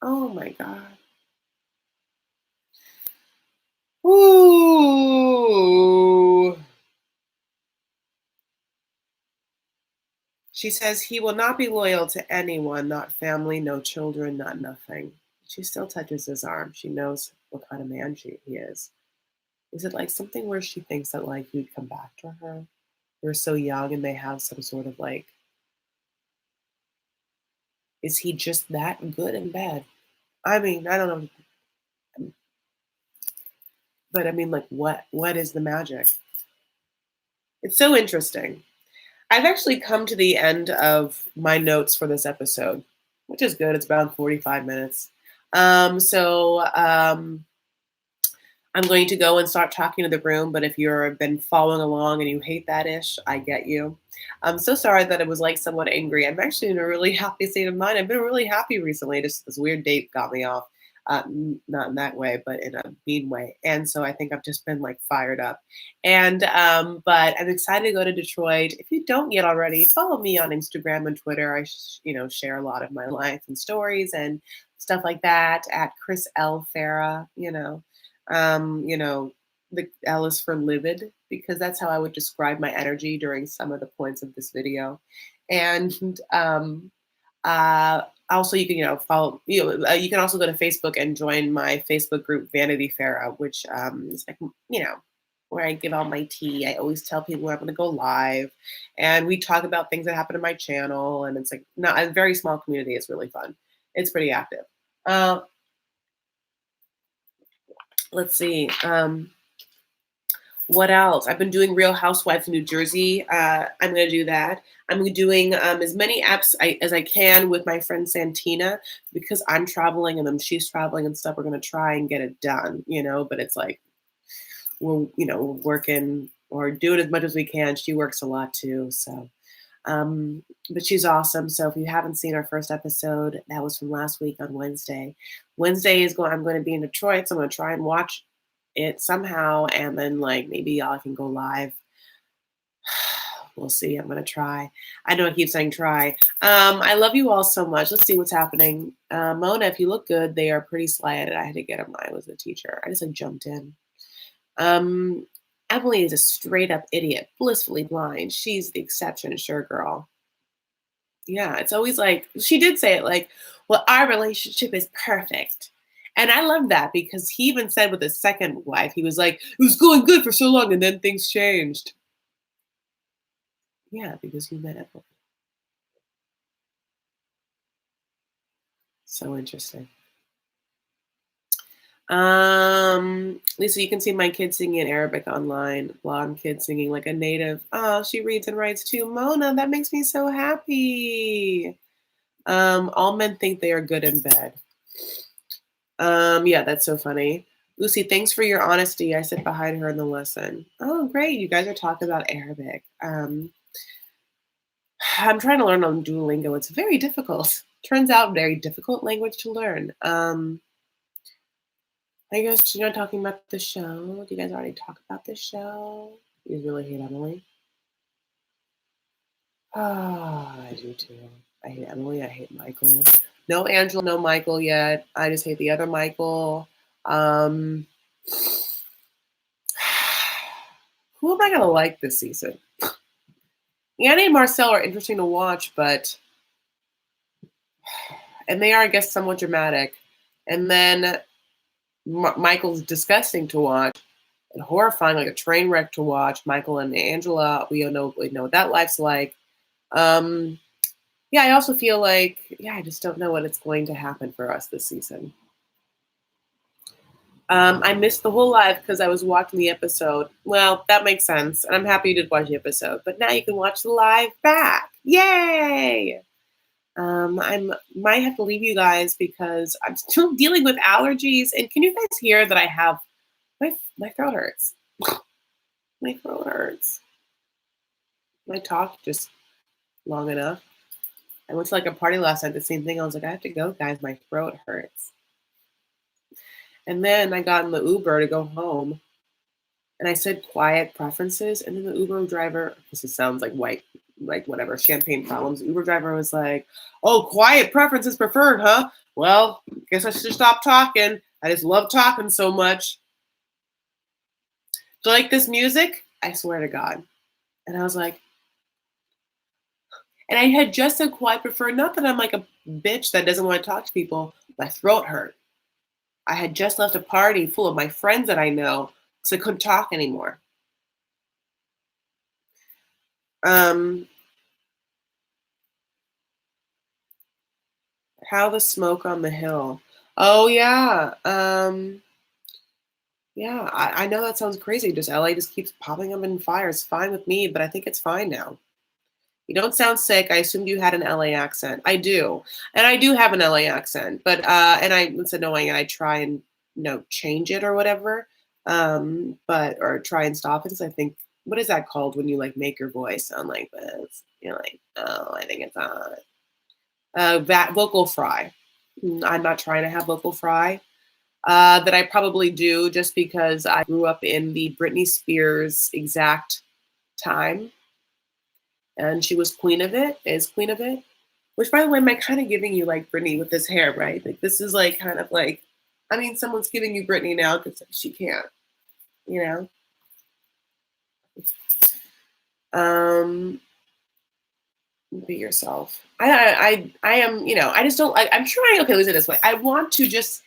Oh my god. Ooh. She says he will not be loyal to anyone, not family, no children, not nothing. She still touches his arm. She knows what kind of man he is. Is it like something where she thinks that like he'd come back to her? They're so young and they have some sort of like, is he just that good in bed? I mean, I don't know, but I mean, like, what is the magic? It's so interesting. I've actually come to the end of my notes for this episode, which is good. It's about 45 minutes. So I'm going to go and start talking to the room. But if you've been following along and you hate that ish, I get you. I'm so sorry that it was like somewhat angry. I'm actually in a really happy state of mind. I've been really happy recently. Just this weird date got me off. Not in that way, but in a mean way. And so I think I've just been like fired up. And but I'm excited to go to Detroit. If you don't yet already, follow me on Instagram and Twitter. I share a lot of my life and stories and stuff like that at Chris L. Farah. The L is for livid because that's how I would describe my energy during some of the points of this video. And uh, Also, you can, follow, you can also go to Facebook and join my Facebook group, Vanity Fair, which is like, where I give all my tea. I always tell people I'm going to go live, and we talk about things that happen in my channel. And it's like not a very small community. It's really fun. It's pretty active. Let's see. What else? I've been doing Real Housewives of New Jersey. I'm going to do that. I'm doing as many apps as I can with my friend Santina, because I'm traveling and then she's traveling and stuff. We're going to try and get it done, but it's like we're working or doing as much as we can. She works a lot too. So, but she's awesome. So if you haven't seen our first episode, that was from last week on Wednesday. Wednesday I'm going to be in Detroit. So I'm going to try and watch it somehow, and then like maybe y'all can go live. We'll see. I'm gonna try. I know I keep saying try. I love you all so much. Let's see what's happening. Mona, if you look good, they are pretty slighted. I had to get them. I was the teacher. I just like jumped in. Emily is a straight up idiot, blissfully blind. She's the exception, sure girl. Yeah, it's always like she did say it like, well, our relationship is perfect. And I love that, because he even said with his second wife, he was like, it was going good for so long and then things changed. Yeah, because you met Emily. So interesting. Lisa, you can see my kid singing in Arabic online. Blonde kid singing like a native. Oh, she reads and writes too. Mona, that makes me so happy. All men think they are good in bed. Yeah, that's so funny. Lucy, thanks for your honesty. I sit behind her in the lesson. Oh, great. You guys are talking about Arabic. I'm trying to learn on Duolingo. It's very difficult. Turns out very difficult language to learn. I guess you're not talking about the show. Do you guys already talk about the show? You really hate Emily? Ah, I do too. I hate Emily. I hate Michael. No Angela, no Michael yet. I just hate the other Michael. Um, who am I gonna like this season? Anny and Mursel are interesting to watch, and they are, I guess, somewhat dramatic. And then Michael's disgusting to watch and horrifying, like a train wreck to watch. Michael and Angela, we know what that life's like. Yeah, I also feel like, I just don't know what it's going to happen for us this season. I missed the whole live because I was watching the episode. Well, that makes sense. And I'm happy you did watch the episode. But now you can watch the live back. Yay! I might have to leave you guys because I'm still dealing with allergies. And can you guys hear that I have my throat hurts? My throat hurts. I talked just long enough. I went to like a party last night, the same thing. I was like, I have to go, guys. My throat hurts. And then I got in the Uber to go home. And I said quiet preferences. And then the Uber driver, this sounds like white, like whatever, champagne problems. The Uber driver was like, oh, quiet preferences preferred, huh? Well, guess I should stop talking. I just love talking so much. Do you like this music? I swear to God. And I was like, and I had just said quiet preferred. Not that I'm like a bitch that doesn't want to talk to people. My throat hurt. I had just left a party full of my friends that I know because I couldn't talk anymore. How the smoke on the hill. Oh yeah. Yeah, I know that sounds crazy. Just LA just keeps popping up in fire. It's fine with me, but I think it's fine now. You don't sound sick. I assumed you had an LA accent. I do. And I do have an LA accent. But and it's annoying, and I try and change it or whatever. Or try and stop it, because I think, what is that called when you like make your voice sound like this? You're like, oh, I think it's on. That vocal fry. I'm not trying to have vocal fry. That I probably do, just because I grew up in the Britney Spears exact time, and she was queen of it, is queen of it. Which, by the way, am I kind of giving you like Britney with this hair, right? Like this is like kind of like, I mean, someone's giving you Britney now because she can't, you know. Um, Be yourself. I am, I just don't I'm trying, okay, let's say it this way. I want to just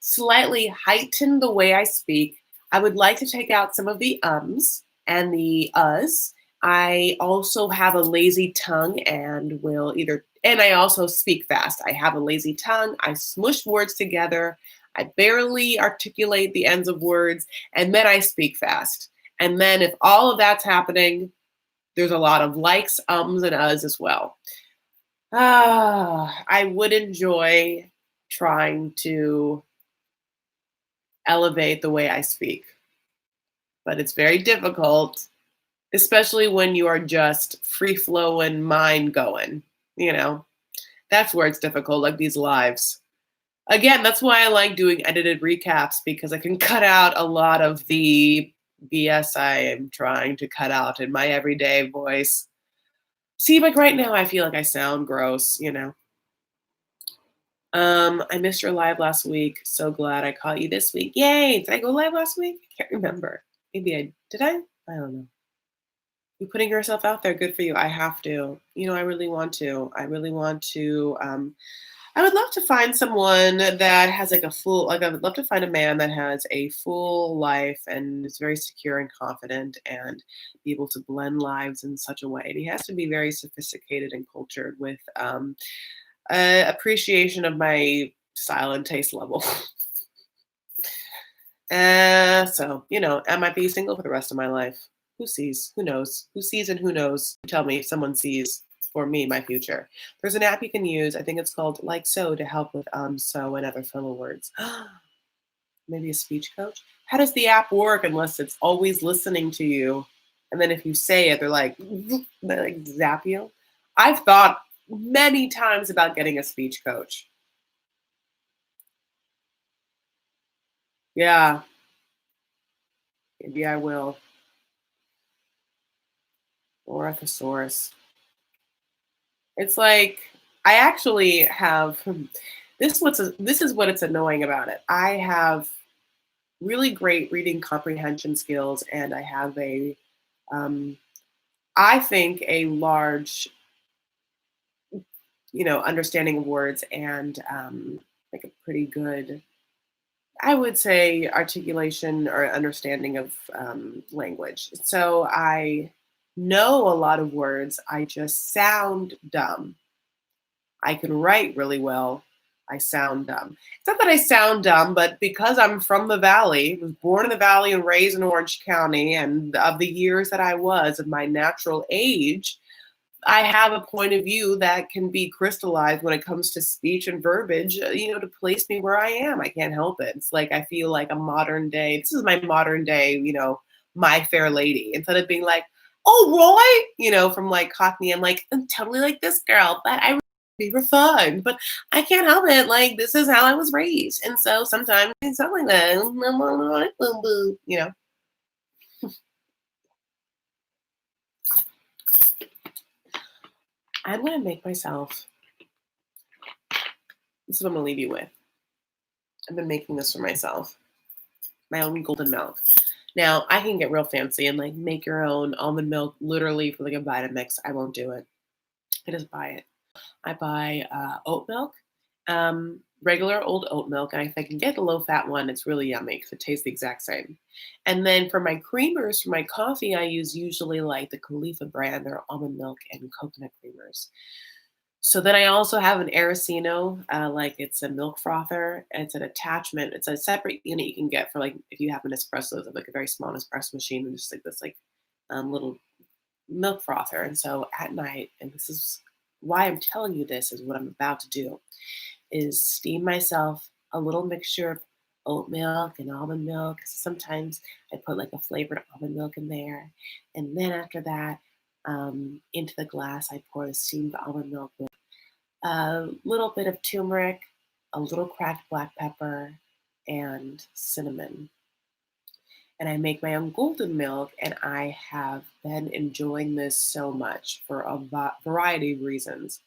slightly heighten the way I speak. I would like to take out some of the ums and the us. I also have a lazy tongue and will either, and I also speak fast. I have a lazy tongue. I smush words together. I barely articulate the ends of words, and then I speak fast. And then if all of that's happening, there's a lot of likes, ums, and uhs as well. I would enjoy trying to elevate the way I speak, but it's very difficult, especially when you are just free flowing, mind going. You know, that's where it's difficult, like these lives. Again, that's why I like doing edited recaps because I can cut out a lot of the BS I am trying to cut out in my everyday voice. See, like right now, I feel like I sound gross. I missed your live last week. So glad I caught you this week. Yay! Did I go live last week? I can't remember. Maybe I did. I don't know. You putting yourself out there. Good for you. I have to. I really want to. I really want to. I would love to find someone that has like a full. Like I would love to find a man that has a full life and is very secure and confident and be able to blend lives in such a way. And he has to be very sophisticated and cultured with appreciation of my style and taste level. I might be single for the rest of my life. Who sees? Who knows? Who sees and who knows? Tell me if someone sees for me my future. There's an app you can use. I think it's called Like So to help with so and other filler words. Maybe a speech coach. How does the app work unless it's always listening to you? And then if you say it, they like zap you. I've thought many times about getting a speech coach. Yeah, maybe I will. Or a thesaurus. It's like I actually have this is what it's annoying about it. I have really great reading comprehension skills and I have a um I think a large, understanding of words and like a pretty good, I would say, articulation or understanding of language. So I know a lot of words. I just sound dumb. I can write really well. I sound dumb. It's not that I sound dumb, but because I'm from the Valley, was born in the Valley and raised in Orange County, and of the years that I was of my natural age, I have a point of view that can be crystallized when it comes to speech and verbiage, to place me where I am. I can't help it. It's like I feel like a modern day, this is my modern day, my fair lady. Instead of being like, oh, Roy, from like Cockney, I'm like, I'm totally like this girl, but I be refined. But I can't help it. Like, this is how I was raised. And so sometimes it's not like that. I'm going to make myself, this is what I'm going to leave you with. I've been making this for myself, my own golden milk. Now I can get real fancy and like make your own almond milk literally for like a Vitamix. I won't do it. I just buy it. I buy oat milk, regular old oat milk, and if I can get the low fat one, it's really yummy because it tastes the exact same. And then for my creamers, for my coffee, I use usually like the Khalifa brand, their almond milk and coconut creamers. So then I also have an Aracino, like it's a milk frother. It's an attachment. It's a separate unit you can get for like if you have an espresso, like a very small espresso machine, and just like this like little milk frother. And so at night, and this is why I'm telling you this is what I'm about to do, is steam myself a little mixture of oat milk and almond milk. Sometimes I put like a flavored almond milk in there, and then after that, into the glass I pour the steamed almond milk with a little bit of turmeric, a little cracked black pepper, and cinnamon. And I make my own golden milk, and I have been enjoying this so much for a variety of reasons.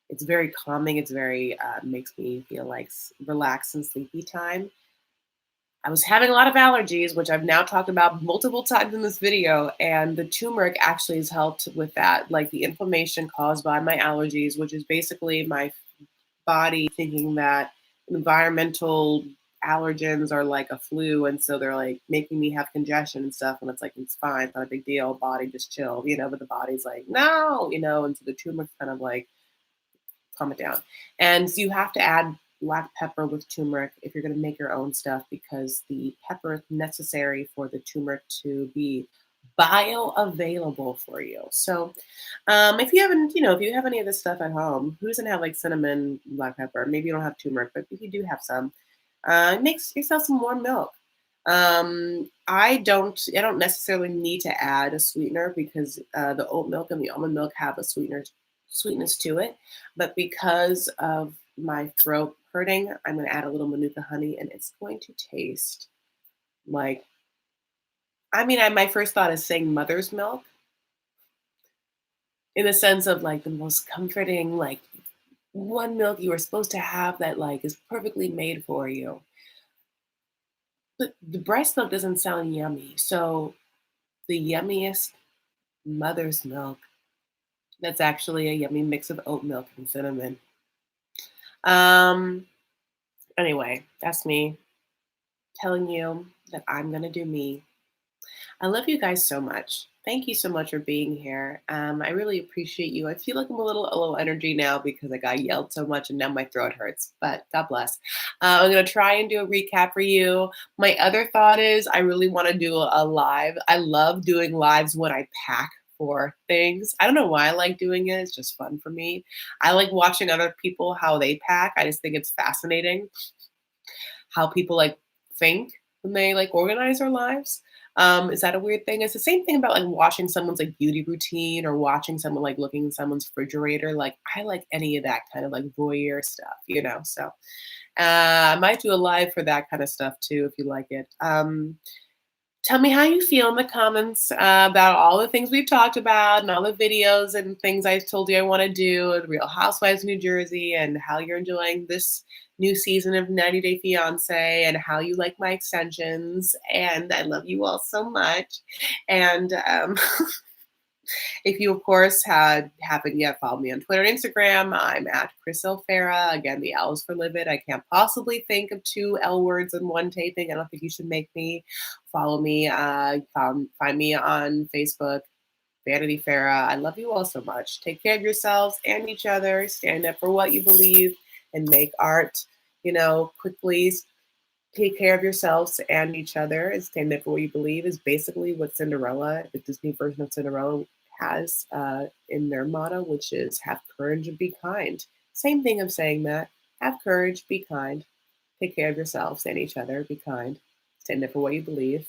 It's very calming. It's very makes me feel like relaxed and sleepy time. I was having a lot of allergies, which I've now talked about multiple times in this video, and the turmeric actually has helped with that, like the inflammation caused by my allergies, which is basically my body thinking that environmental allergens are like a flu, and so they're like making me have congestion and stuff, and it's like it's fine, it's not a big deal, body just chill, but the body's like no, and so the turmeric kind of like calm it down. And so you have to add black pepper with turmeric if you're going to make your own stuff because the pepper is necessary for the turmeric to be bioavailable for you. So if you haven't, if you have any of this stuff at home, who doesn't have like cinnamon, black pepper? Maybe you don't have turmeric, but if you do have some, make yourself some warm milk. I don't necessarily need to add a sweetener because the oat milk and the almond milk have a sweetness to it. But because of my throat hurting, I'm going to add a little manuka honey, and it's going to taste like. My first thought is saying mother's milk in the sense of like the most comforting, like one milk you are supposed to have that like is perfectly made for you. But the breast milk doesn't sound yummy, so the yummiest mother's milk. That's actually a yummy mix of oat milk and cinnamon. Um. Anyway, that's me telling you that I'm gonna do me. I love you guys so much. Thank you so much for being here. I really appreciate you. I feel like I'm a little low energy now because I got yelled so much and now my throat hurts. But God bless. I'm gonna try and do a recap for you. My other thought is I really want to do a live. I love doing lives when I pack for things. I don't know why I like doing it. It's just fun for me. I like watching other people how they pack. I just think it's fascinating how people like think when they like organize their lives. Is that a weird thing? It's the same thing about like watching someone's like beauty routine or watching someone like looking in someone's refrigerator. Like I like any of that kind of like voyeur stuff. So I might do a live for that kind of stuff too if you like it. Tell me how you feel in the comments about all the things we've talked about and all the videos and things I told you I want to do at Real Housewives of New Jersey and how you're enjoying this new season of 90 Day Fiance and how you like my extensions. And I love you all so much. And if you, of course, haven't yet followed me on Twitter and Instagram, I'm at Chris Farah. Again, the L is for livid. I can't possibly think of two L words in one taping. I don't think you should make me. Follow me. Find me on Facebook, Vanity Farah. I love you all so much. Take care of yourselves and each other. Stand up for what you believe and make art. Quickly take care of yourselves and each other and stand up for what you believe is basically what Cinderella, the Disney version of Cinderella, has in their motto, which is have courage and be kind. Same thing of saying that. Have courage, be kind. Take care of yourselves and each other, be kind. Stand up for what you believe.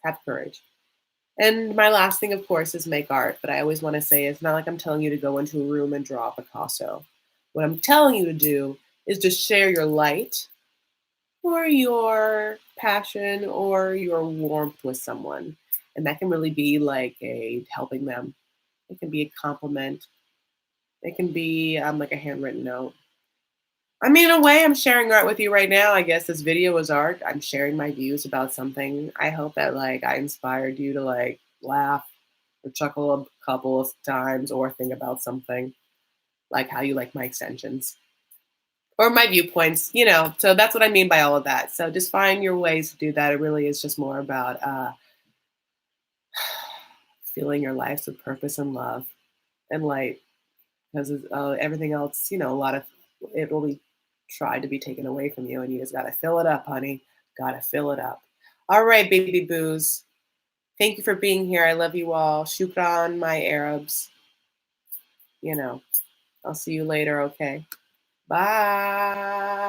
Have courage. And my last thing, of course, is make art. But I always want to say it's not like I'm telling you to go into a room and draw a Picasso. What I'm telling you to do is just share your light or your passion or your warmth with someone. And that can really be like a helping them. It can be a compliment. It can be like a handwritten note. In a way, I'm sharing art with you right now. I guess this video is art. I'm sharing my views about something. I hope that like I inspired you to like laugh or chuckle a couple of times or think about something like how you like my extensions or my viewpoints. So that's what I mean by all of that. So just find your ways to do that. It really is just more about filling your lives with purpose and love and light because everything else, a lot of it will be tried to be taken away from you, and you just gotta fill it up, honey. Gotta fill it up. All right, baby boos. Thank you for being here. I love you all. Shukran, my Arabs. I'll see you later. Okay. Bye.